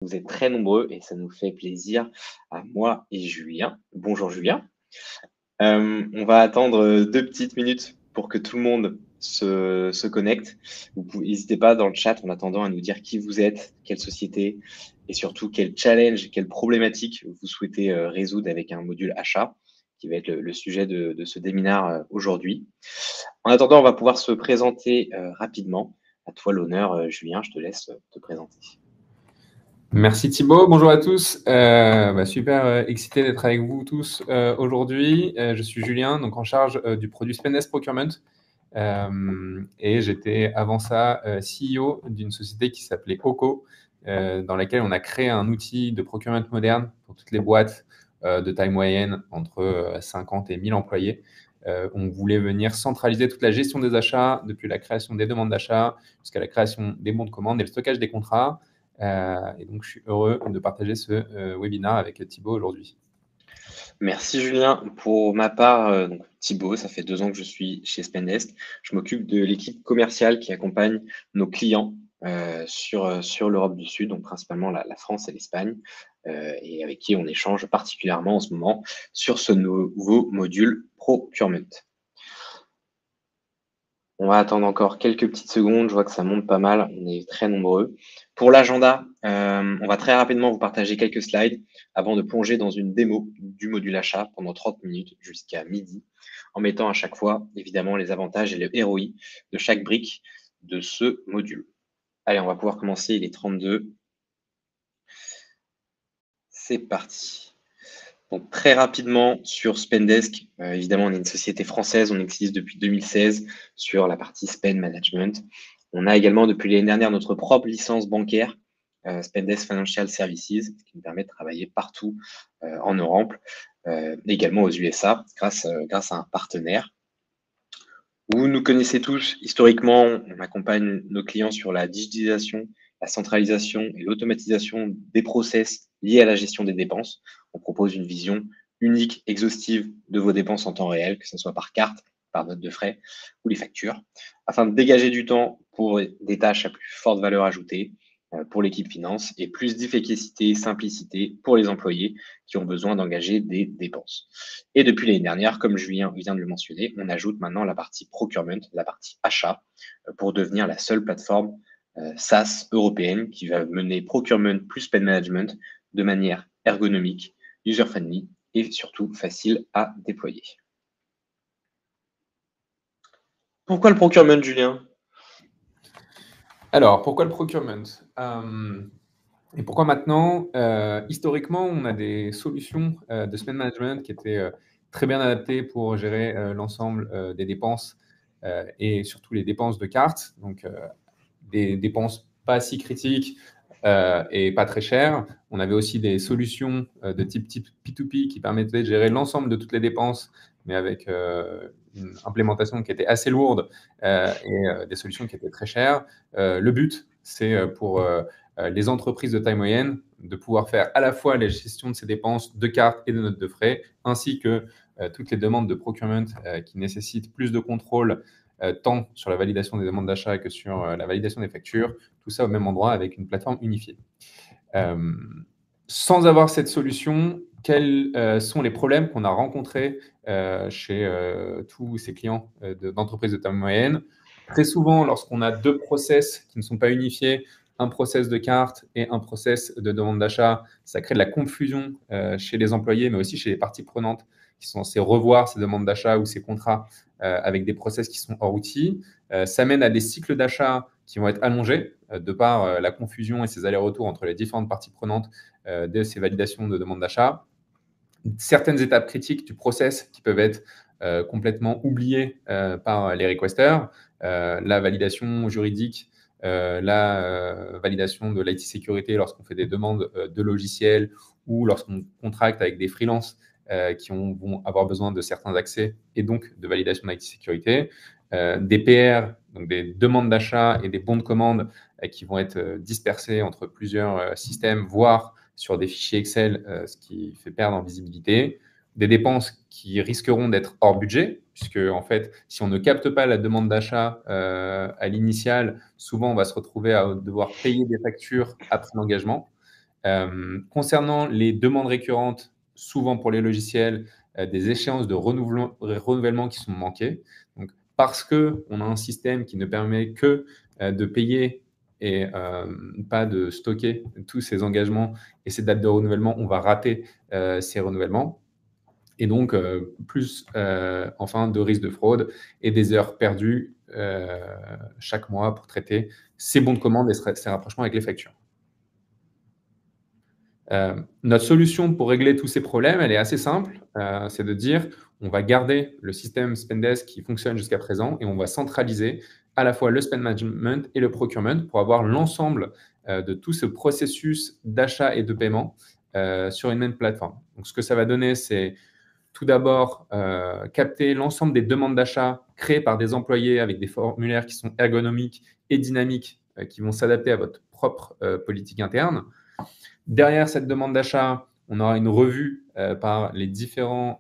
Vous êtes très nombreux et ça nous fait plaisir à moi et Julien. Bonjour Julien. On va attendre 2 petites minutes pour que tout le monde se connecte. N'hésitez pas dans le chat en attendant à nous dire qui vous êtes, quelle société et surtout quel challenge, quelle problématique vous souhaitez résoudre avec un module achat qui va être le sujet de ce webinaire aujourd'hui. En attendant, on va pouvoir se présenter rapidement. À toi l'honneur, Julien, je te laisse te présenter. Merci Thibaut, bonjour à tous. Super excité d'être avec vous tous aujourd'hui. Je suis Julien, donc en charge du produit Spenddesk Procurement. Et j'étais avant ça CEO d'une société qui s'appelait OCO, dans laquelle on a créé un outil de procurement moderne pour toutes les boîtes de taille moyenne entre 50 et 1000 employés. On voulait venir centraliser toute la gestion des achats, depuis la création des demandes d'achat jusqu'à la création des bons de commande et le stockage des contrats. Et donc, je suis heureux de partager ce webinaire avec Thibaut aujourd'hui. Merci Julien. Pour ma part, donc Thibaut, ça fait 2 ans que je suis chez Spenddesk. Je m'occupe de l'équipe commerciale qui accompagne nos clients sur l'Europe du Sud, donc principalement la France et l'Espagne, et avec qui on échange particulièrement en ce moment sur ce nouveau module Procurement. On va attendre encore quelques petites secondes. Je vois que ça monte pas mal. On est très nombreux. Pour l'agenda, on va très rapidement vous partager quelques slides avant de plonger dans une démo du module achat pendant 30 minutes jusqu'à midi, en mettant à chaque fois, évidemment, les avantages et le ROI de chaque brique de ce module. Allez, on va pouvoir commencer. Il est 32. C'est parti. Donc, très rapidement sur Spenddesk, évidemment, on est une société française, on existe depuis 2016 sur la partie Spend Management. On a également depuis l'année dernière notre propre licence bancaire, Spenddesk Financial Services, ce qui nous permet de travailler partout en Europe, également aux USA, grâce à un partenaire. Vous nous connaissez tous, historiquement, on accompagne nos clients sur la digitalisation, la centralisation et l'automatisation des process liés à la gestion des dépenses. On propose une vision unique, exhaustive de vos dépenses en temps réel, que ce soit par carte, par note de frais ou les factures, afin de dégager du temps pour des tâches à plus forte valeur ajoutée pour l'équipe finance et plus d'efficacité et simplicité pour les employés qui ont besoin d'engager des dépenses. Et depuis l'année dernière, comme Julien vient de le mentionner, on ajoute maintenant la partie procurement, la partie achat, pour devenir la seule plateforme SaaS européenne qui va mener procurement plus spend management de manière ergonomique, user-friendly et surtout facile à déployer. Pourquoi le procurement, Julien? Alors, pourquoi le procurement et pourquoi maintenant Historiquement, on a des solutions de spend management qui étaient très bien adaptées pour gérer l'ensemble des dépenses et surtout les dépenses de cartes. Donc, des dépenses pas si critiques et pas très chères. On avait aussi des solutions de type P2P qui permettaient de gérer l'ensemble de toutes les dépenses, mais avec une implémentation qui était assez lourde et des solutions qui étaient très chères. Le but, c'est pour les entreprises de taille moyenne de pouvoir faire à la fois la gestion de ces dépenses de cartes et de notes de frais, ainsi que toutes les demandes de procurement qui nécessitent plus de contrôle tant sur la validation des demandes d'achat que sur la validation des factures, tout ça au même endroit avec une plateforme unifiée. Sans avoir cette solution, quels sont les problèmes qu'on a rencontrés chez tous ces clients d'entreprises de taille moyenne? Très souvent, lorsqu'on a 2 process qui ne sont pas unifiés, un process de carte et un process de demande d'achat, ça crée de la confusion chez les employés, mais aussi chez les parties prenantes qui sont censées revoir ces demandes d'achat ou ces contrats avec des process qui sont hors outils. Ça mène à des cycles d'achat qui vont être allongés de par la confusion et ces allers-retours entre les différentes parties prenantes de ces validations de demande d'achat. Certaines étapes critiques du process qui peuvent être complètement oubliées par les requesters, la validation juridique, la validation de l'IT sécurité lorsqu'on fait des demandes de logiciels ou lorsqu'on contracte avec des freelances qui vont avoir besoin de certains accès et donc de validation d'IT sécurité, des PR, donc des demandes d'achat et des bons de commande qui vont être dispersés entre plusieurs systèmes, voire sur des fichiers Excel, ce qui fait perdre en visibilité, des dépenses qui risqueront d'être hors budget, puisque en fait, si on ne capte pas la demande d'achat à l'initial, souvent on va se retrouver à devoir payer des factures après l'engagement. Concernant les demandes récurrentes, souvent pour les logiciels, des échéances de renouvellement qui sont manquées. Donc, parce qu'on a un système qui ne permet que de payer et pas de stocker tous ces engagements et ces dates de renouvellement, on va rater ces renouvellements. Et donc, plus enfin de risques de fraude et des heures perdues chaque mois pour traiter ces bons de commande et ces rapprochements avec les factures. Notre solution pour régler tous ces problèmes, elle est assez simple. C'est de dire, on va garder le système Spendesk qui fonctionne jusqu'à présent et on va centraliser à la fois le spend management et le procurement pour avoir l'ensemble de tout ce processus d'achat et de paiement sur une même plateforme. Donc, ce que ça va donner, c'est tout d'abord capter l'ensemble des demandes d'achat créées par des employés avec des formulaires qui sont ergonomiques et dynamiques qui vont s'adapter à votre propre politique interne. Derrière cette demande d'achat, on aura une revue par les différentes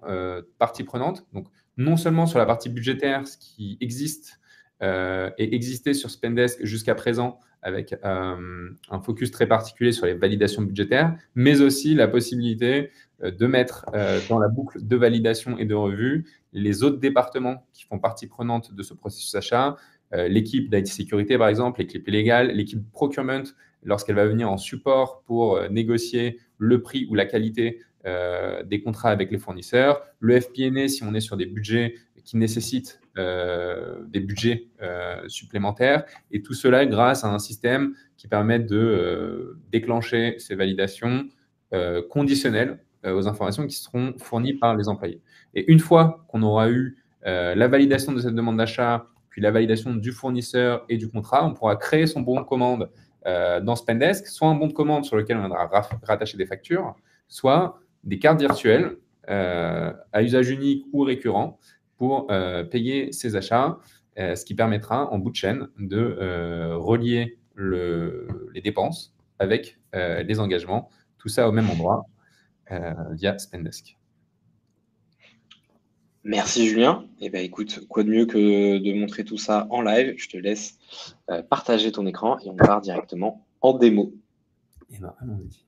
parties prenantes. Donc, non seulement sur la partie budgétaire, ce qui existe et existait sur Spendesk jusqu'à présent, avec un focus très particulier sur les validations budgétaires, mais aussi la possibilité de mettre dans la boucle de validation et de revue les autres départements qui font partie prenante de ce processus d'achat, l'équipe d'IT sécurité par exemple, l'équipe légale, l'équipe procurement, lorsqu'elle va venir en support pour négocier le prix ou la qualité des contrats avec les fournisseurs, le FP&A si on est sur des budgets qui nécessitent des budgets supplémentaires, et tout cela grâce à un système qui permet de déclencher ces validations conditionnelles aux informations qui seront fournies par les employés. Et une fois qu'on aura eu la validation de cette demande d'achat, puis la validation du fournisseur et du contrat, on pourra créer son bon de commande dans Spendesk, soit un bon de commande sur lequel on viendra rattacher des factures, soit des cartes virtuelles à usage unique ou récurrent pour payer ses achats, ce qui permettra en bout de chaîne de relier les dépenses avec les engagements, tout ça au même endroit via Spendesk. Merci Julien. Eh ben, écoute, quoi de mieux que de montrer tout ça en live? Je te laisse partager ton écran et on part directement en démo. Eh ben, allons-y.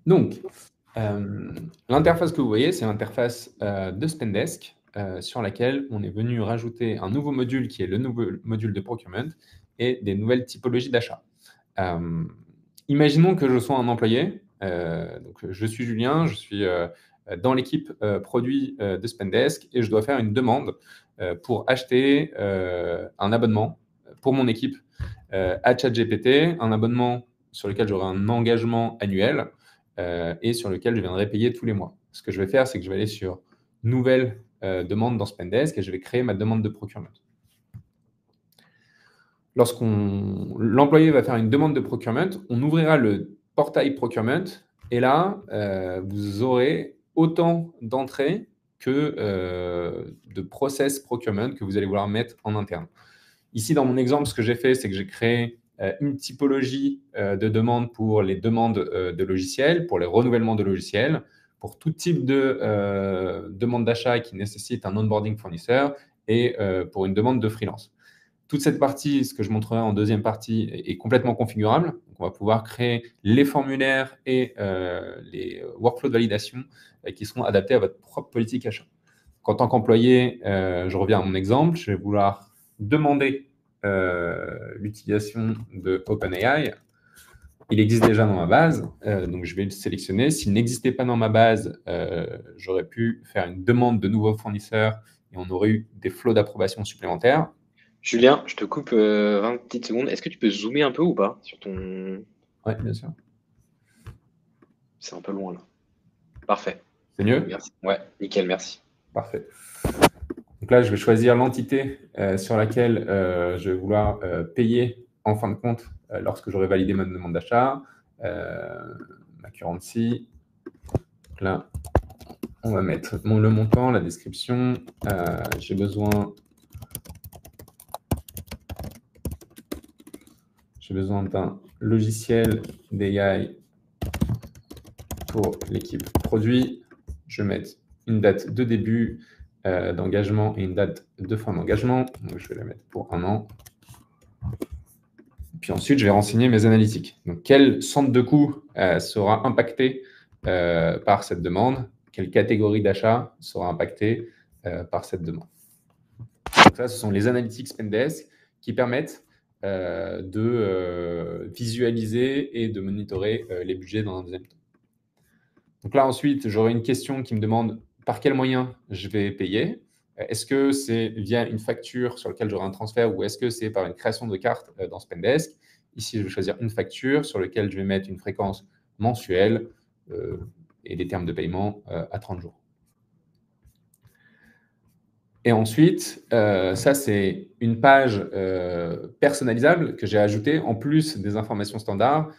Donc, l'interface que vous voyez, c'est l'interface de Spendesk sur laquelle on est venu rajouter un nouveau module qui est le nouveau module de procurement et des nouvelles typologies d'achat. Imaginons que je sois un employé. Donc, je suis Julien, je suis dans l'équipe produit de Spendesk et je dois faire une demande pour acheter un abonnement pour mon équipe à ChatGPT, un abonnement sur lequel j'aurai un engagement annuel et sur lequel je viendrai payer tous les mois. Ce que je vais faire, c'est que je vais aller sur Nouvelle demande dans Spendesk et je vais créer ma demande de procurement. L'employé va faire une demande de procurement, on ouvrira le portail procurement et là, vous aurez autant d'entrées que de process procurement que vous allez vouloir mettre en interne. Ici, dans mon exemple, ce que j'ai fait, c'est que j'ai créé une typologie de demande pour les demandes de logiciels, pour les renouvellements de logiciels, pour tout type de demande d'achat qui nécessite un onboarding fournisseur et pour une demande de freelance. Toute cette partie, ce que je montrerai en deuxième partie, est complètement configurable. Donc, on va pouvoir créer les formulaires et les workflows de validation qui seront adaptés à votre propre politique achat. En tant qu'employé, je reviens à mon exemple, je vais vouloir demander l'utilisation de OpenAI. Il existe déjà dans ma base, donc je vais le sélectionner. S'il n'existait pas dans ma base, j'aurais pu faire une demande de nouveaux fournisseurs et on aurait eu des flots d'approbation supplémentaires. Julien, je te coupe 20 petites secondes. Est-ce que tu peux zoomer un peu ou pas sur ton... Oui, bien sûr. C'est un peu loin là. Parfait. C'est mieux? Merci. Ouais, nickel, merci. Parfait. Donc là, je vais choisir l'entité sur laquelle je vais vouloir payer en fin de compte lorsque j'aurai validé ma demande d'achat. Ma currency. Donc là, on va mettre le montant, la description. J'ai besoin d'un logiciel d'AI pour l'équipe produit. Je vais mettre une date de début d'engagement et une date de fin d'engagement. Donc, je vais la mettre pour 1 an. Puis ensuite, je vais renseigner mes analytiques. Donc, quel centre de coût sera impacté par cette demande? Quelle catégorie d'achat sera impactée par cette demande? Donc ça, ce sont les analytics Spendesk qui permettent de visualiser et de monitorer les budgets dans un deuxième temps. Donc là, ensuite, j'aurai une question qui me demande par quel moyen je vais payer. Est-ce que c'est via une facture sur laquelle j'aurai un transfert ou est-ce que c'est par une création de carte dans Spendesk? Ici, je vais choisir une facture sur laquelle je vais mettre une fréquence mensuelle et des termes de paiement à 30 jours. Et ensuite, ça, c'est une page personnalisable que j'ai ajoutée en plus des informations standards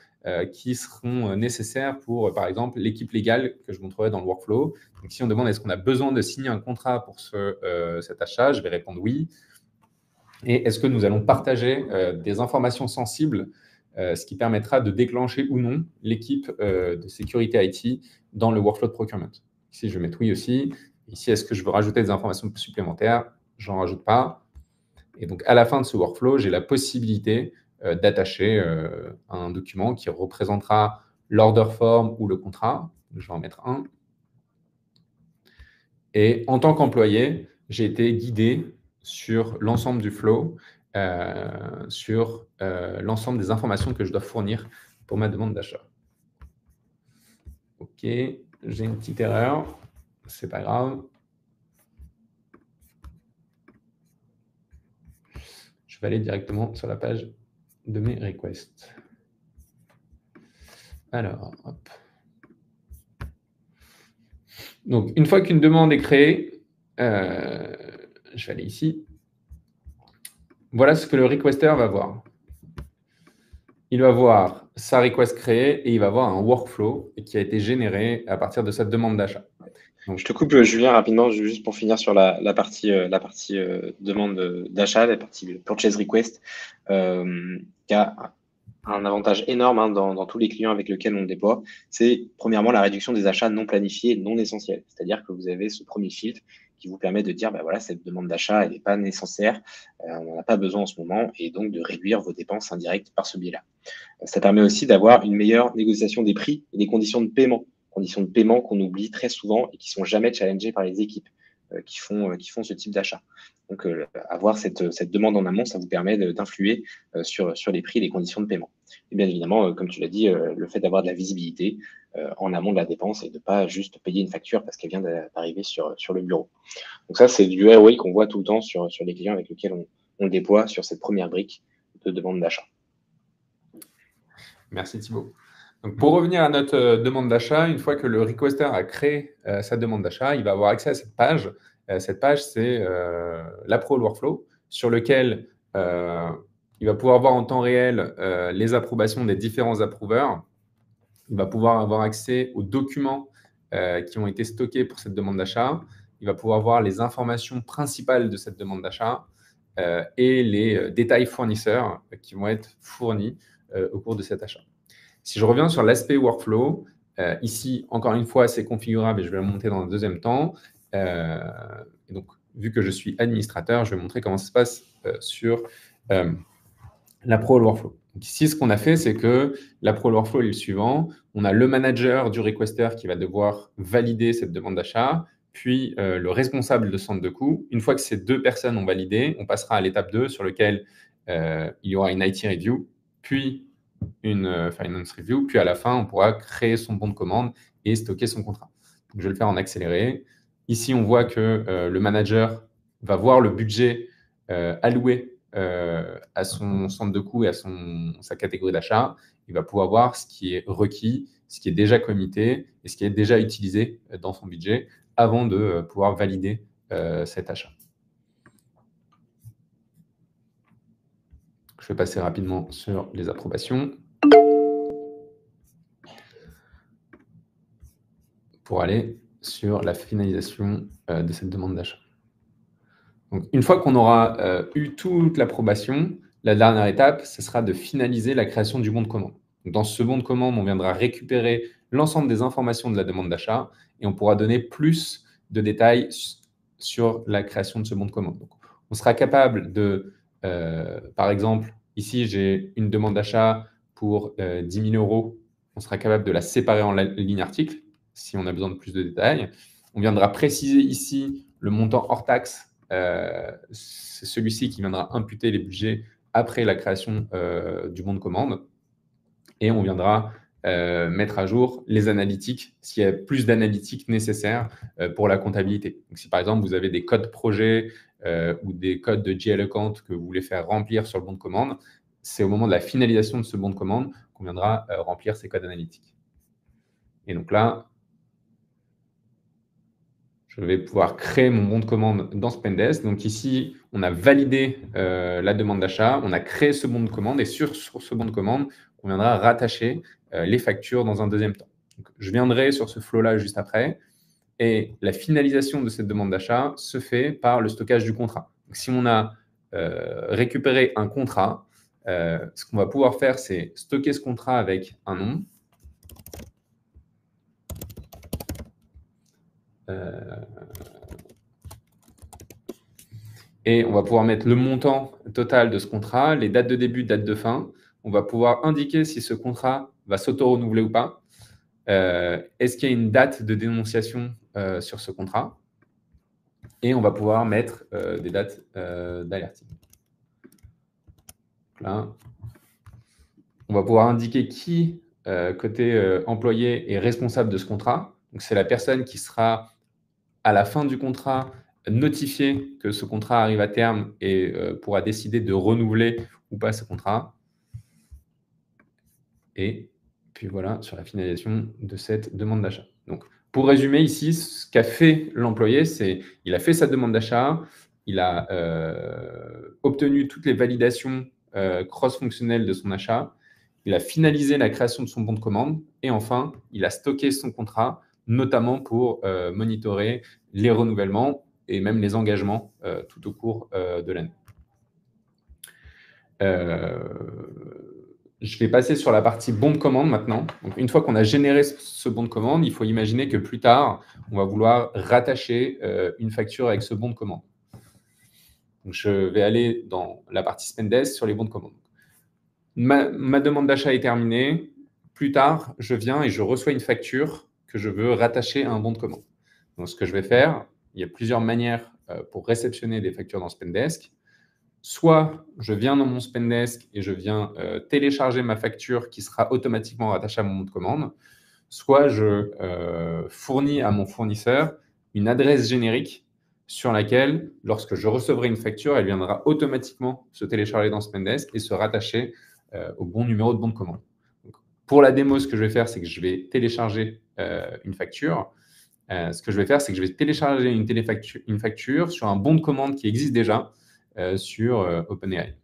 qui seront nécessaires pour, par exemple, l'équipe légale que je montrerai dans le workflow. Donc, si on demande est-ce qu'on a besoin de signer un contrat pour cet achat, je vais répondre oui. Et est-ce que nous allons partager des informations sensibles, ce qui permettra de déclencher ou non l'équipe de sécurité IT dans le workflow de procurement. Ici, je vais mettre oui aussi. Ici, est-ce que je veux rajouter des informations supplémentaires? J'en rajoute pas. Et donc, à la fin de ce workflow, j'ai la possibilité d'attacher un document qui représentera l'order form ou le contrat. Je vais en mettre un. Et en tant qu'employé, j'ai été guidé sur l'ensemble du flow, sur l'ensemble des informations que je dois fournir pour ma demande d'achat. OK, j'ai une petite erreur. C'est pas grave. Je vais aller directement sur la page de mes requests. Alors, hop. Donc, une fois qu'une demande est créée, je vais aller ici. Voilà ce que le requester va voir. Il va voir sa request créée et il va voir un workflow qui a été généré à partir de cette demande d'achat. Donc, je te coupe, Julien, rapidement, juste pour finir sur la partie demande d'achat, la partie purchase request, qui a un avantage énorme dans tous les clients avec lesquels on déploie. C'est premièrement la réduction des achats non planifiés et non essentiels. C'est-à-dire que vous avez ce premier filtre qui vous permet de dire, voilà, cette demande d'achat, elle n'est pas nécessaire, on n'en a pas besoin en ce moment, et donc de réduire vos dépenses indirectes par ce biais-là. Ça permet aussi d'avoir une meilleure négociation des prix et des conditions de paiement qu'on oublie très souvent et qui sont jamais challengées par les équipes qui font ce type d'achat. Donc, avoir cette demande en amont, ça vous permet d'influer sur les prix et les conditions de paiement. Et bien évidemment, comme tu l'as dit, le fait d'avoir de la visibilité en amont de la dépense et de ne pas juste payer une facture parce qu'elle vient d'arriver sur le bureau. Donc ça, c'est du ROI qu'on voit tout le temps sur les clients avec lesquels on déploie sur cette première brique de demande d'achat. Merci Thibaut. Donc, pour revenir à notre demande d'achat, une fois que le requester a créé sa demande d'achat, il va avoir accès à cette page. Cette page, c'est l'Appro Workflow sur lequel il va pouvoir voir en temps réel les approbations des différents approuveurs. Il va pouvoir avoir accès aux documents qui ont été stockés pour cette demande d'achat. Il va pouvoir voir les informations principales de cette demande d'achat et les détails fournisseurs qui vont être fournis au cours de cet achat. Si je reviens sur l'aspect workflow, ici, encore une fois, c'est configurable et je vais le monter dans un deuxième temps. Et donc, vu que je suis administrateur, je vais montrer comment ça se passe sur l'Appro Workflow. Donc ici, ce qu'on a fait, c'est que l'Appro Workflow est le suivant. On a le manager du requester qui va devoir valider cette demande d'achat, puis le responsable de centre de coût. Une fois que ces deux personnes ont validé, on passera à l'étape 2 sur laquelle il y aura une IT review, puis une finance review, puis à la fin, on pourra créer son bon de commande et stocker son contrat. Donc, je vais le faire en accéléré. Ici, on voit que le manager va voir le budget alloué à son centre de coût et à sa catégorie d'achat. Il va pouvoir voir ce qui est requis, ce qui est déjà commité et ce qui est déjà utilisé dans son budget avant de pouvoir valider cet achat. Je vais passer rapidement sur les approbations pour aller sur la finalisation de cette demande d'achat. Donc, une fois qu'on aura eu toute l'approbation, la dernière étape, ce sera de finaliser la création du bon de commande. Donc, dans ce bon de commande, on viendra récupérer l'ensemble des informations de la demande d'achat et on pourra donner plus de détails sur la création de ce bon de commande. Donc, on sera capable de, par exemple, Ici, j'ai une demande d'achat pour 10 000 euros. On sera capable de la séparer en ligne article si on a besoin de plus de détails. On viendra préciser ici le montant hors taxe. C'est celui-ci qui viendra imputer les budgets après la création du bon de commande. Et on viendra mettre à jour les analytiques s'il y a plus d'analytiques nécessaires pour la comptabilité. Donc, si par exemple, vous avez des codes projet ou des codes de GL Account que vous voulez faire remplir sur le bon de commande, c'est au moment de la finalisation de ce bon de commande qu'on viendra remplir ces codes analytiques. Et donc là, je vais pouvoir créer mon bon de commande dans Spendesk. Donc ici, on a validé la demande d'achat, on a créé ce bon de commande et sur ce bon de commande, on viendra rattacher les factures dans un deuxième temps. Donc, je viendrai sur ce flow-là juste après et la finalisation de cette demande d'achat se fait par le stockage du contrat. Donc, si on a récupéré un contrat, ce qu'on va pouvoir faire, c'est stocker ce contrat avec un nom. Et on va pouvoir mettre le montant total de ce contrat, les dates de début, dates de fin. On va pouvoir indiquer si ce contrat va s'auto-renouveler ou pas. Est-ce qu'il y a une date de dénonciation sur ce contrat? Et on va pouvoir mettre des dates d'alerting. Là, on va pouvoir indiquer qui, côté employé, est responsable de ce contrat. Donc, c'est la personne qui sera à la fin du contrat notifier que ce contrat arrive à terme et pourra décider de renouveler ou pas ce contrat. Et puis voilà, sur la finalisation de cette demande d'achat. Donc, pour résumer ici, ce qu'a fait l'employé, c'est qu'il a fait sa demande d'achat, il a obtenu toutes les validations cross-fonctionnelles de son achat, il a finalisé la création de son bon de commande et enfin, il a stocké son contrat, notamment pour monitorer les renouvellements et même les engagements tout au cours de l'année. Je vais passer sur la partie bon de commande maintenant. Donc, une fois qu'on a généré ce bon de commande, il faut imaginer que plus tard, on va vouloir rattacher une facture avec ce bon de commande. Donc, je vais aller dans la partie Spendesk sur les bons de commande. Ma demande d'achat est terminée. Plus tard, je viens et je reçois une facture que je veux rattacher à un bon de commande. Donc, ce que je vais faire, il y a plusieurs manières pour réceptionner des factures dans Spendesk. Soit je viens dans mon Spendesk et je viens télécharger ma facture qui sera automatiquement rattachée à mon bon de commande. Soit je fournis à mon fournisseur une adresse générique sur laquelle, lorsque je recevrai une facture, elle viendra automatiquement se télécharger dans Spendesk et se rattacher au bon numéro de bon de commande. Donc, pour la démo, ce que je vais faire, c'est que je vais télécharger une facture. Ce que je vais faire, c'est que je vais télécharger une facture sur un bon de commande qui existe déjà sur OpenAI.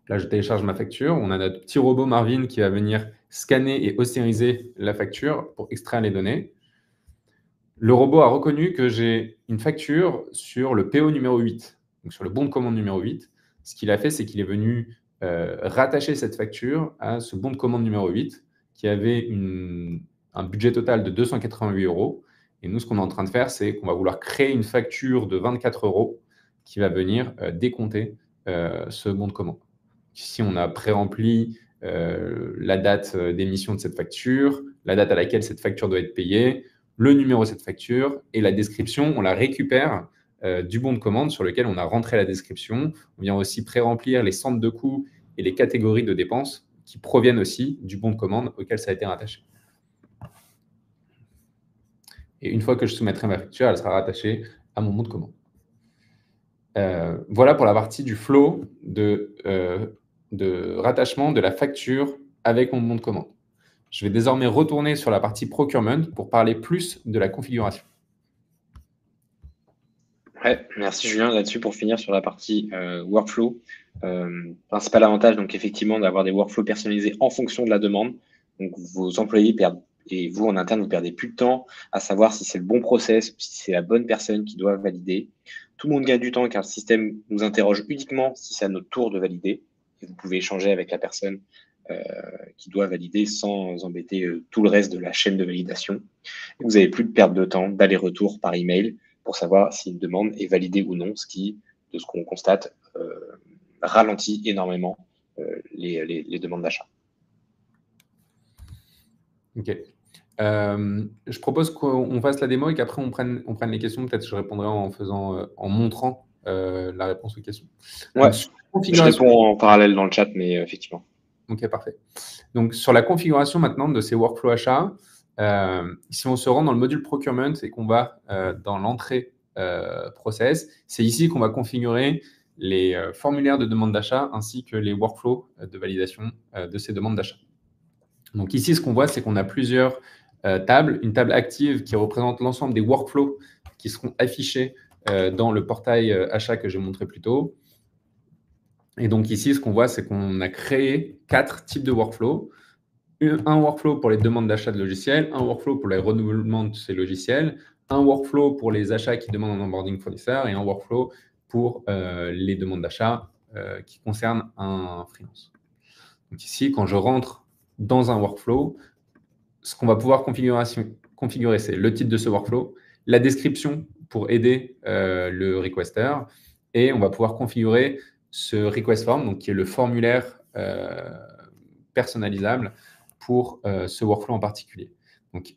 Là, je télécharge ma facture. On a notre petit robot Marvin qui va venir scanner et austériser la facture pour extraire les données. Le robot a reconnu que j'ai une facture sur le PO numéro 8, donc sur le bon de commande numéro 8. Ce qu'il a fait, c'est qu'il est venu rattacher cette facture à ce bon de commande numéro 8 qui avait un budget total de 288 €. Et nous, ce qu'on est en train de faire, c'est qu'on va vouloir créer une facture de 24 € qui va venir décompter ce bon de commande. Ici, on a pré-rempli la date d'émission de cette facture, la date à laquelle cette facture doit être payée, le numéro de cette facture et la description. On la récupère du bon de commande sur lequel on a rentré la description. On vient aussi pré-remplir les centres de coûts et les catégories de dépenses qui proviennent aussi du bon de commande auquel ça a été rattaché. Et une fois que je soumettrai ma facture, elle sera rattachée à mon bon de commande. Voilà pour la partie du flow de rattachement de la facture avec mon bon de commande. Je vais désormais retourner sur la partie procurement pour parler plus de la configuration. Ouais, merci Julien là-dessus pour finir sur la partie workflow. Principal avantage, donc effectivement, d'avoir des workflows personnalisés en fonction de la demande. Donc vos employés perdent, et vous en interne, vous perdez plus de temps à savoir si c'est le bon process, si c'est la bonne personne qui doit valider. Tout le monde gagne du temps car le système nous interroge uniquement si c'est à notre tour de valider. Et vous pouvez échanger avec la personne qui doit valider sans embêter tout le reste de la chaîne de validation. Et vous n'avez plus de perte de temps d'aller-retour par email pour savoir si une demande est validée ou non, ce qui, de ce qu'on constate, ralentit énormément les demandes d'achat. Ok. Je propose qu'on fasse la démo et qu'après on prenne les questions. Peut-être que je répondrai en montrant la réponse aux questions. Ouais, Donc, je réponds en parallèle dans le chat, mais effectivement. Ok, parfait. Donc, sur la configuration maintenant de ces workflows achats, si on se rend dans le module procurement et qu'on va dans l'entrée process, c'est ici qu'on va configurer les formulaires de demande d'achat ainsi que les workflows de validation de ces demandes d'achat. Donc ici, ce qu'on voit, c'est qu'on a plusieurs tables. Une table active qui représente l'ensemble des workflows qui seront affichés dans le portail achat que j'ai montré plus tôt. Et donc ici, ce qu'on voit, c'est qu'on a créé 4 types de workflows. Un workflow pour les demandes d'achat de logiciels, un workflow pour les renouvellements de ces logiciels, un workflow pour les achats qui demandent un onboarding fournisseur et un workflow pour les demandes d'achat qui concernent un freelance. Donc ici, quand je rentre dans un workflow, ce qu'on va pouvoir configurer, c'est le titre de ce workflow, la description pour aider le requester, et on va pouvoir configurer ce request form, donc qui est le formulaire personnalisable pour ce workflow en particulier. Donc,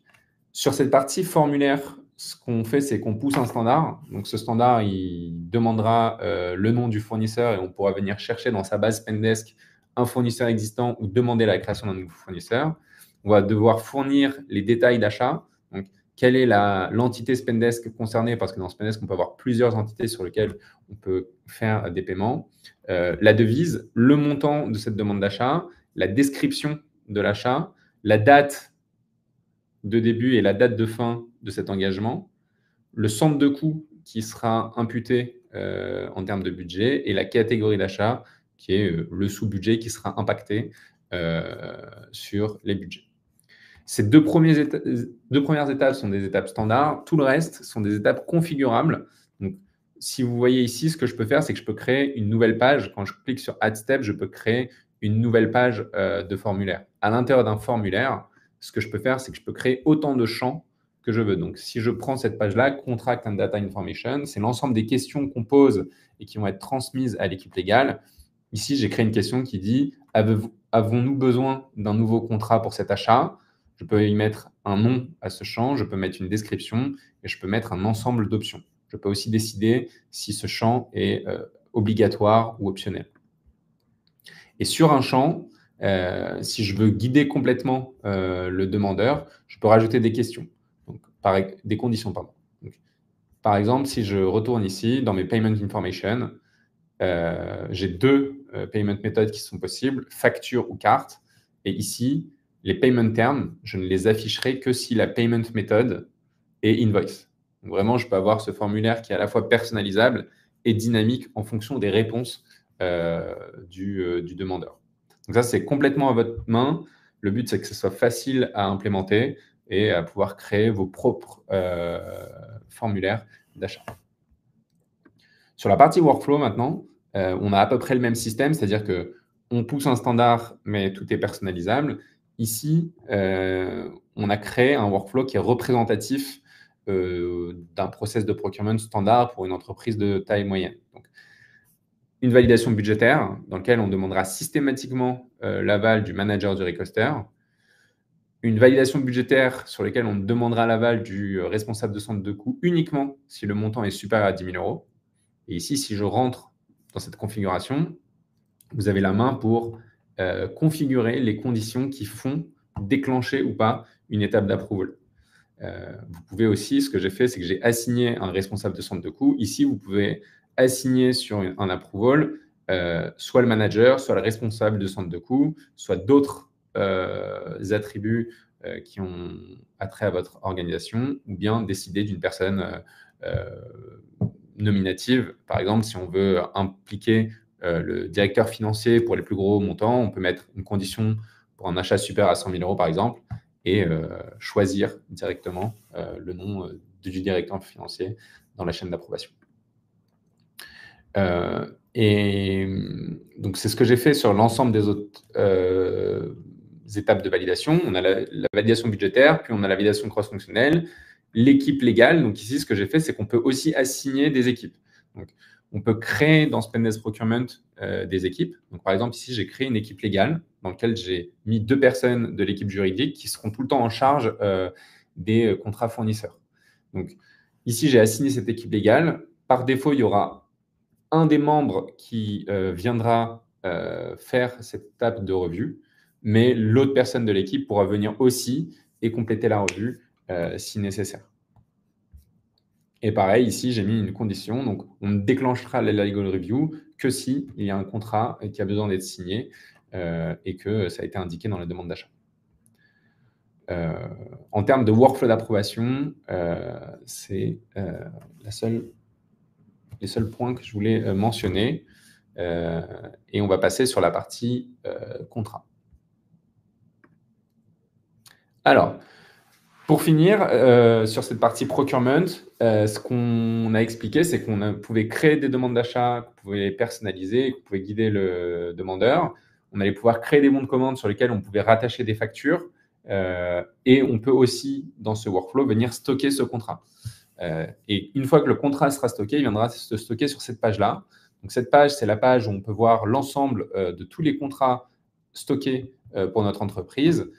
sur cette partie formulaire, ce qu'on fait, c'est qu'on pousse un standard. Donc, ce standard, il demandera le nom du fournisseur et on pourra venir chercher dans sa base Spendesk un fournisseur existant ou demander la création d'un nouveau fournisseur. On va devoir fournir les détails d'achat. Donc, quelle est l'entité Spendesk concernée? Parce que dans Spendesk, on peut avoir plusieurs entités sur lesquelles on peut faire des paiements. La devise, le montant de cette demande d'achat, la description de l'achat, la date de début et la date de fin de cet engagement, le centre de coût qui sera imputé en termes de budget et la catégorie d'achat qui est le sous-budget qui sera impacté sur les budgets. Ces deux premières étapes sont des étapes standards. Tout le reste sont des étapes configurables. Donc, si vous voyez ici, ce que je peux faire, c'est que je peux créer une nouvelle page. Quand je clique sur Add Step, je peux créer une nouvelle page de formulaire. À l'intérieur d'un formulaire, ce que je peux faire, c'est que je peux créer autant de champs que je veux. Donc, si je prends cette page-là, Contract and Data Information, c'est l'ensemble des questions qu'on pose et qui vont être transmises à l'équipe légale. Ici, j'ai créé une question qui dit « Avons-nous besoin d'un nouveau contrat pour cet achat ?» Je peux y mettre un nom à ce champ, je peux mettre une description et je peux mettre un ensemble d'options. Je peux aussi décider si ce champ est obligatoire ou optionnel. Et sur un champ, si je veux guider complètement le demandeur, je peux rajouter des questions, donc, des conditions. Pardon. Donc, par exemple, si je retourne ici dans mes Payment Information, j'ai deux payment méthodes qui sont possibles, facture ou carte. Et ici, les payment terms, je ne les afficherai que si la payment méthode est invoice. Donc vraiment, je peux avoir ce formulaire qui est à la fois personnalisable et dynamique en fonction des réponses du demandeur. Donc ça, c'est complètement à votre main. Le but, c'est que ce soit facile à implémenter et à pouvoir créer vos propres formulaires d'achat. Sur la partie workflow maintenant, on a à peu près le même système, c'est-à-dire qu'on pousse un standard, mais tout est personnalisable. Ici, on a créé un workflow qui est représentatif d'un process de procurement standard pour une entreprise de taille moyenne. Donc, une validation budgétaire dans laquelle on demandera systématiquement l'aval du manager du requester. Une validation budgétaire sur laquelle on demandera l'aval du responsable de centre de coût uniquement si le montant est supérieur à 10 000 €. Et ici, si je rentre dans cette configuration, vous avez la main pour configurer les conditions qui font déclencher ou pas une étape d'approval. Vous pouvez aussi, ce que j'ai fait, c'est que j'ai assigné un responsable de centre de coût. Ici, vous pouvez assigner sur un approval soit le manager, soit le responsable de centre de coût, soit d'autres attributs qui ont attrait à votre organisation, ou bien décider d'une personne nominative. Par exemple, si on veut impliquer le directeur financier pour les plus gros montants, on peut mettre une condition pour un achat supérieur à 100 000 € par exemple, et choisir directement le nom du directeur financier dans la chaîne d'approbation. Et donc, c'est ce que j'ai fait sur l'ensemble des autres étapes de validation. On a la validation budgétaire, puis on a la validation cross-fonctionnelle, l'équipe légale. Donc ici, ce que j'ai fait, c'est qu'on peut aussi assigner des équipes. Donc, on peut créer dans Spendesk Procurement des équipes. Donc, par exemple, ici, j'ai créé une équipe légale dans laquelle j'ai mis 2 personnes de l'équipe juridique qui seront tout le temps en charge des contrats fournisseurs. Donc, ici, j'ai assigné cette équipe légale. Par défaut, il y aura un des membres qui viendra faire cette étape de revue, mais l'autre personne de l'équipe pourra venir aussi et compléter la revue si nécessaire. Et pareil, ici, j'ai mis une condition. Donc, on ne déclenchera la legal review que si il y a un contrat qui a besoin d'être signé et que ça a été indiqué dans la demande d'achat. En termes de workflow d'approbation, c'est les seuls points que je voulais mentionner. Et on va passer sur la partie contrat. Alors, pour finir, sur cette partie procurement, ce qu'on a expliqué, c'est qu'on pouvait créer des demandes d'achat, qu'on pouvait les personnaliser, qu'on pouvait guider le demandeur. On allait pouvoir créer des bons de commande sur lesquels on pouvait rattacher des factures. Et on peut aussi, dans ce workflow, venir stocker ce contrat. Et une fois que le contrat sera stocké, il viendra se stocker sur cette page-là. Donc, cette page, c'est la page où on peut voir l'ensemble de tous les contrats stockés pour notre entreprise.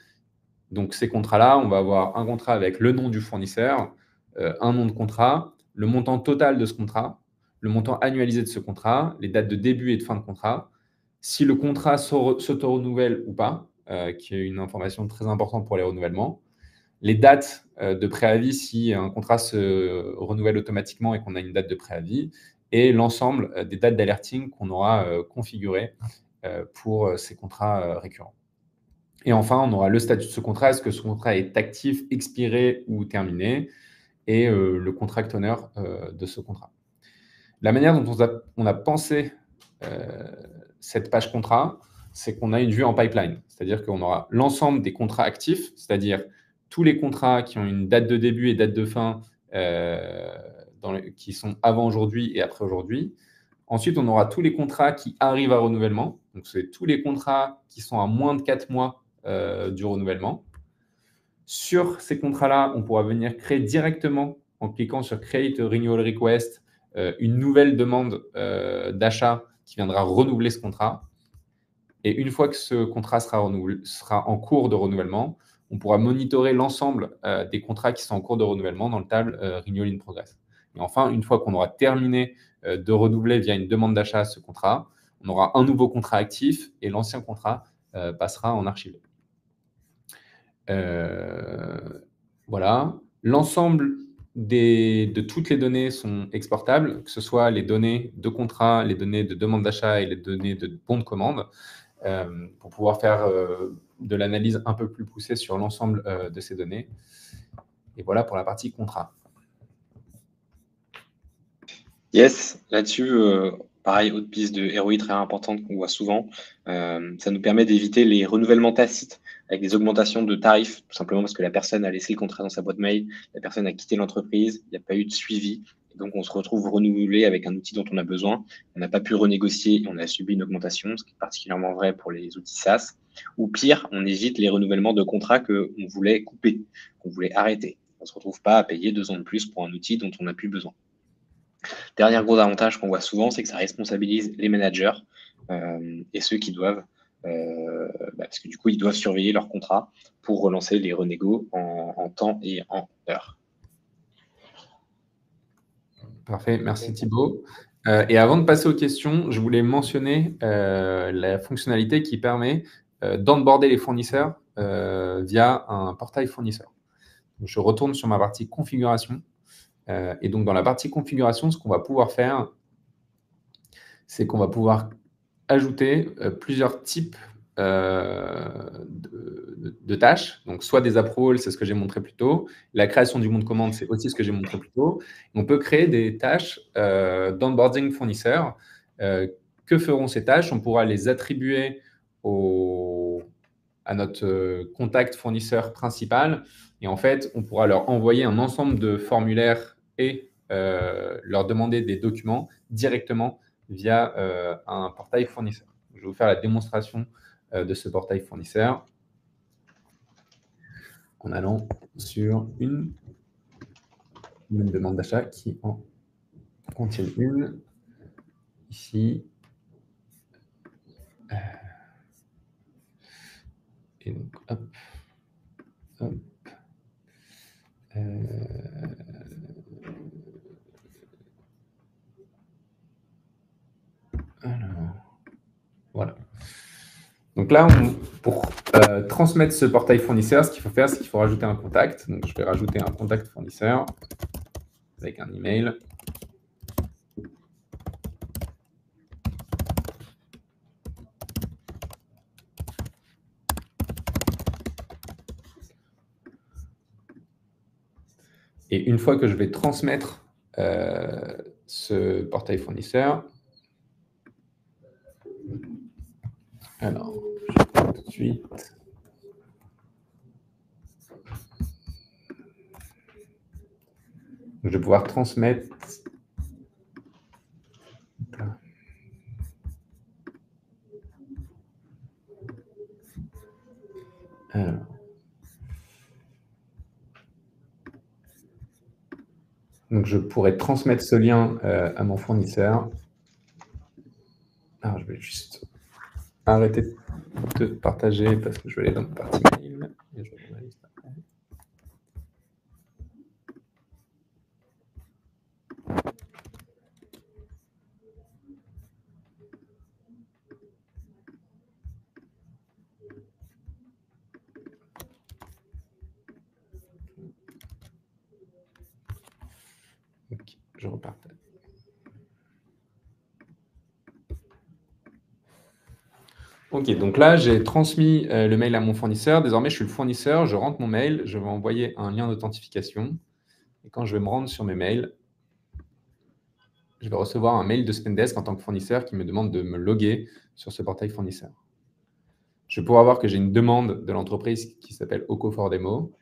Donc, ces contrats-là, on va avoir un contrat avec le nom du fournisseur, un nom de contrat, le montant total de ce contrat, le montant annualisé de ce contrat, les dates de début et de fin de contrat, si le contrat s'auto-renouvelle ou pas, qui est une information très importante pour les renouvellements, les dates de préavis si un contrat se renouvelle automatiquement et qu'on a une date de préavis, et l'ensemble des dates d'alerting qu'on aura configurées pour ces contrats récurrents. Et enfin, on aura le statut de ce contrat, est-ce que ce contrat est actif, expiré ou terminé, et le contract owner de ce contrat. La manière dont on a pensé cette page contrat, c'est qu'on a une vue en pipeline, c'est-à-dire qu'on aura l'ensemble des contrats actifs, c'est-à-dire tous les contrats qui ont une date de début et date de fin qui sont avant aujourd'hui et après aujourd'hui. Ensuite, on aura tous les contrats qui arrivent à renouvellement. Donc, c'est tous les contrats qui sont à moins de 4 mois du renouvellement. Sur ces contrats-là, on pourra venir créer directement, en cliquant sur Create a Renewal Request, une nouvelle demande d'achat qui viendra renouveler ce contrat. Et une fois que ce contrat sera en cours de renouvellement, on pourra monitorer l'ensemble des contrats qui sont en cours de renouvellement dans le table Renewal in Progress. Et enfin, une fois qu'on aura terminé de renouveler via une demande d'achat ce contrat, on aura un nouveau contrat actif et l'ancien contrat passera en archivé. Voilà. L'ensemble de toutes les données sont exportables, que ce soit les données de contrat, les données de demande d'achat et les données de bon de commande, pour pouvoir faire de l'analyse un peu plus poussée sur l'ensemble de ces données. Et voilà pour la partie contrat. Yes, là-dessus, pareil, autre piste de ROI très importante qu'on voit souvent. Ça nous permet d'éviter les renouvellements tacites avec des augmentations de tarifs, tout simplement parce que la personne a laissé le contrat dans sa boîte mail, la personne a quitté l'entreprise, il n'y a pas eu de suivi. Et donc, on se retrouve renouvelé avec un outil dont on a besoin. On n'a pas pu renégocier et on a subi une augmentation, ce qui est particulièrement vrai pour les outils SaaS. Ou pire, on évite les renouvellements de contrats qu'on voulait couper, qu'on voulait arrêter. On ne se retrouve pas à payer 2 ans de plus pour un outil dont on n'a plus besoin. Dernier gros avantage qu'on voit souvent, c'est que ça responsabilise les managers et ceux qui doivent, parce que du coup, ils doivent surveiller leur contrat pour relancer les renégos en temps et en heure. Parfait, merci Thibaut. Et avant de passer aux questions, je voulais mentionner la fonctionnalité qui permet d'onboarder les fournisseurs via un portail fournisseur. Donc, je retourne sur ma partie configuration. Et donc, dans la partie configuration, ce qu'on va pouvoir faire, c'est qu'on va pouvoir ajouter plusieurs types de tâches. Donc, soit des approvals, c'est ce que j'ai montré plus tôt. La création du bon de commande, c'est aussi ce que j'ai montré plus tôt. On peut créer des tâches d'onboarding fournisseur. Que feront ces tâches? On pourra les attribuer à notre contact fournisseur principal. Et en fait, on pourra leur envoyer un ensemble de formulaires et leur demander des documents directement via un portail fournisseur. Je vais vous faire la démonstration de ce portail fournisseur en allant sur une demande d'achat qui en contient une. ici. Et donc, hop, hop. Alors, voilà. Donc là, pour transmettre ce portail fournisseur, ce qu'il faut faire, c'est qu'il faut rajouter un contact. Donc, je vais rajouter un contact fournisseur avec un email. Et une fois que je vais transmettre ce portail fournisseur, alors, je vais tout de suite. Je vais pouvoir transmettre. Alors. Donc, je pourrais transmettre ce lien à mon fournisseur. Alors, je vais juste arrêter de partager parce que je vais aller dans ma partie mail. Et je vais juste après. Ok, je repartage. Ok, donc là, j'ai transmis le mail à mon fournisseur. Désormais, je suis le fournisseur, je rentre mon mail, je vais envoyer un lien d'authentification. Et quand je vais me rendre sur mes mails, je vais recevoir un mail de Spendesk en tant que fournisseur qui me demande de me loguer sur ce portail fournisseur. Je vais pouvoir voir que j'ai une demande de l'entreprise qui s'appelle Oco4Demo.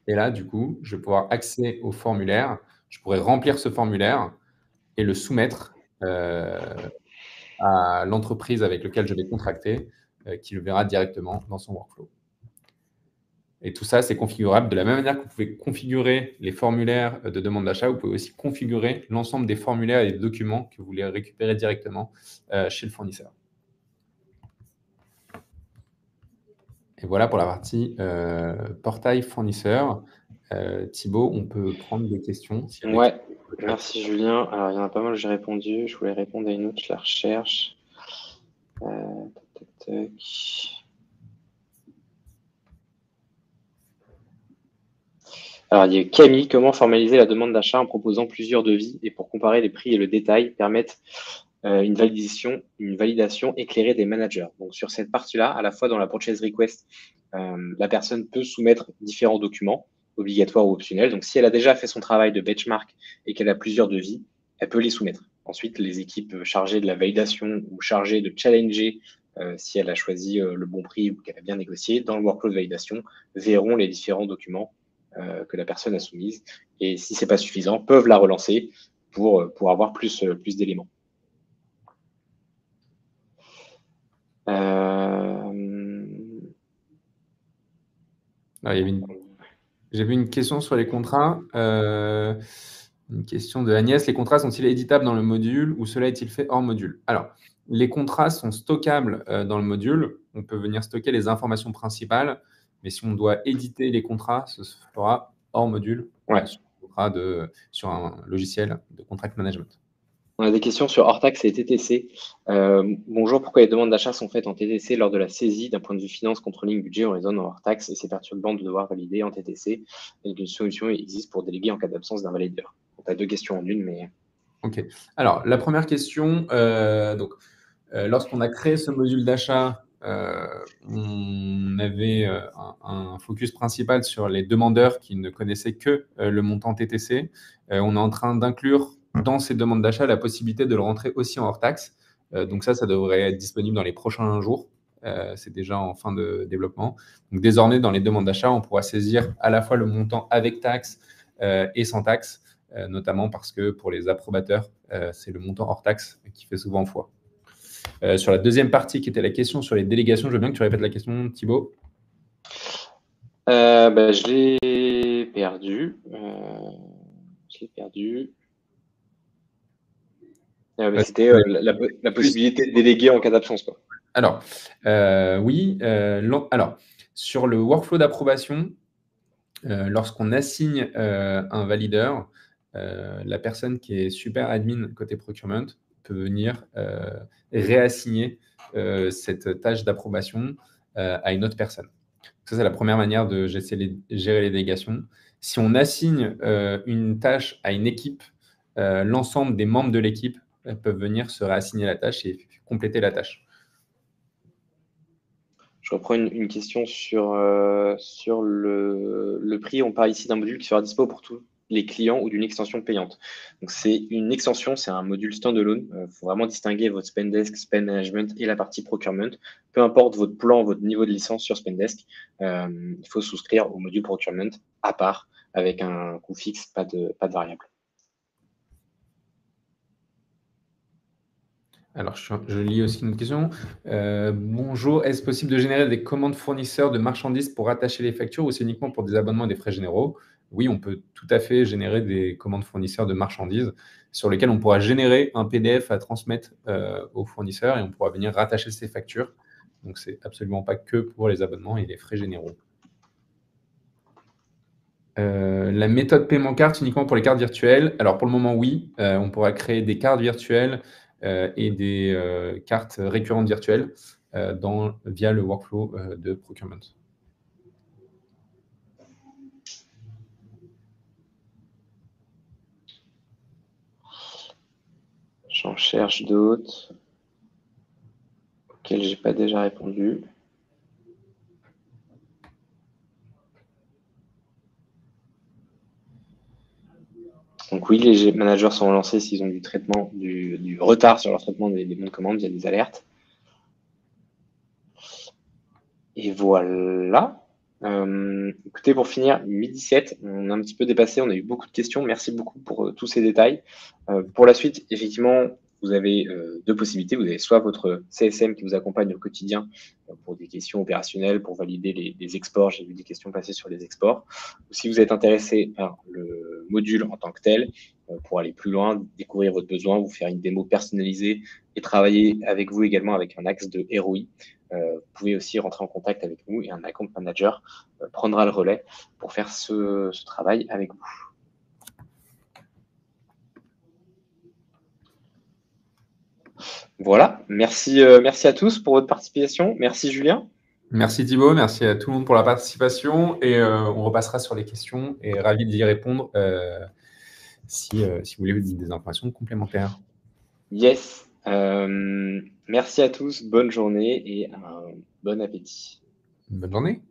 Et là, du coup, je vais pouvoir accéder au formulaire. Je pourrais remplir ce formulaire et le soumettre à l'entreprise avec laquelle je vais contracter, qui le verra directement dans son workflow. Et tout ça, c'est configurable de la même manière que vous pouvez configurer les formulaires de demande d'achat. Vous pouvez aussi configurer l'ensemble des formulaires et des documents que vous voulez récupérer directement chez le fournisseur. Et voilà pour la partie portail fournisseur. Thibaut, on peut prendre des questions. Ouais, merci Julien. Alors, il y en a pas mal, j'ai répondu. Je voulais répondre à une autre, je la recherche. Tac, tac. Alors, il y a Camille, comment formaliser la demande d'achat en proposant plusieurs devis et pour comparer les prix et le détail, permettre une validation éclairée des managers. Donc, sur cette partie-là, à la fois dans la purchase request, la personne peut soumettre différents documents, obligatoires ou optionnels. Donc, si elle a déjà fait son travail de benchmark et qu'elle a plusieurs devis, elle peut les soumettre. Ensuite, les équipes chargées de la validation ou chargées de challenger si elle a choisi le bon prix ou qu'elle a bien négocié, dans le workflow de validation, verront les différents documents que la personne a soumise. Et si ce n'est pas suffisant, peuvent la relancer pour avoir plus d'éléments. J'ai vu une question sur les contrats. Une question de Agnès. Les contrats sont-ils éditables dans le module ou cela est-il fait hors module? Alors, les contrats sont stockables dans le module. On peut venir stocker les informations principales, mais si on doit éditer les contrats, ce se fera hors module, sur un logiciel de contract management. On a des questions sur hors taxe et TTC. Bonjour, pourquoi les demandes d'achat sont faites en TTC lors de la saisie? D'un point de vue finance, controlling, budget, on raisonne en hors taxe et c'est perturbant de devoir valider en TTC. Et une solution existe pour déléguer en cas d'absence d'un valideur. On a deux questions en une, mais... Ok. Alors, la première question, lorsqu'on a créé ce module d'achat, on avait un focus principal sur les demandeurs qui ne connaissaient que le montant TTC. On est en train d'inclure dans ces demandes d'achat la possibilité de le rentrer aussi en hors taxe. Donc ça devrait être disponible dans les prochains jours. C'est déjà en fin de développement. Donc désormais, dans les demandes d'achat, on pourra saisir à la fois le montant avec taxe et sans taxe, notamment parce que pour les approbateurs, c'est le montant hors taxe qui fait souvent foi. Sur la deuxième partie, qui était la question sur les délégations, je veux bien que tu répètes la question, Thibaut. Je l'ai perdu. Mais c'était la possibilité de déléguer en cas d'absence, quoi. Alors, oui. Alors, sur le workflow d'approbation, lorsqu'on assigne un valideur, la personne qui est super admin côté procurement peut venir réassigner cette tâche d'approbation à une autre personne. Ça, c'est la première manière de gérer les délégations. Si on assigne une tâche à une équipe, l'ensemble des membres de l'équipe peuvent venir se réassigner la tâche et compléter la tâche. Je reprends une question sur le prix. On parle ici d'un module qui sera dispo pour tous les clients ou d'une extension payante. Donc, c'est une extension, c'est un module standalone. Il faut vraiment distinguer votre Spendesk, Spend Management et la partie Procurement. Peu importe votre plan, votre niveau de licence sur Spendesk, il faut souscrire au module Procurement à part, avec un coût fixe, pas de variable. Alors, je lis aussi une question. Bonjour, est-ce possible de générer des commandes fournisseurs de marchandises pour rattacher les factures ou c'est uniquement pour des abonnements et des frais généraux? Oui, on peut tout à fait générer des commandes fournisseurs de marchandises sur lesquelles on pourra générer un PDF à transmettre aux fournisseurs et on pourra venir rattacher ces factures. Donc, c'est absolument pas que pour les abonnements et les frais généraux. La méthode paiement carte uniquement pour les cartes virtuelles. Alors, pour le moment, oui. On pourra créer des cartes virtuelles et des cartes récurrentes virtuelles via le workflow de procurement. J'en cherche d'autres auxquels je n'ai pas déjà répondu. Donc oui, les managers sont relancés s'ils ont du retard sur leur traitement des bons de commande via des alertes. Et voilà. Écoutez, pour finir, 12h17, on a un petit peu dépassé, on a eu beaucoup de questions. Merci beaucoup pour tous ces détails. Pour la suite, effectivement, vous avez deux possibilités. Vous avez soit votre CSM qui vous accompagne au quotidien pour des questions opérationnelles, pour valider les exports. J'ai vu des questions passer sur les exports. Ou si vous êtes intéressé par le module en tant que tel, pour aller plus loin, découvrir votre besoin, vous faire une démo personnalisée et travailler avec vous également avec un axe de ROI. Vous pouvez aussi rentrer en contact avec nous et un account manager prendra le relais pour faire ce travail avec vous. Voilà, merci à tous pour votre participation. Merci Julien. Merci Thibaut, merci à tout le monde pour la participation et on repassera sur les questions et ravi d'y répondre si vous voulez des informations complémentaires. Yes, merci à tous, bonne journée et un bon appétit. Bonne journée.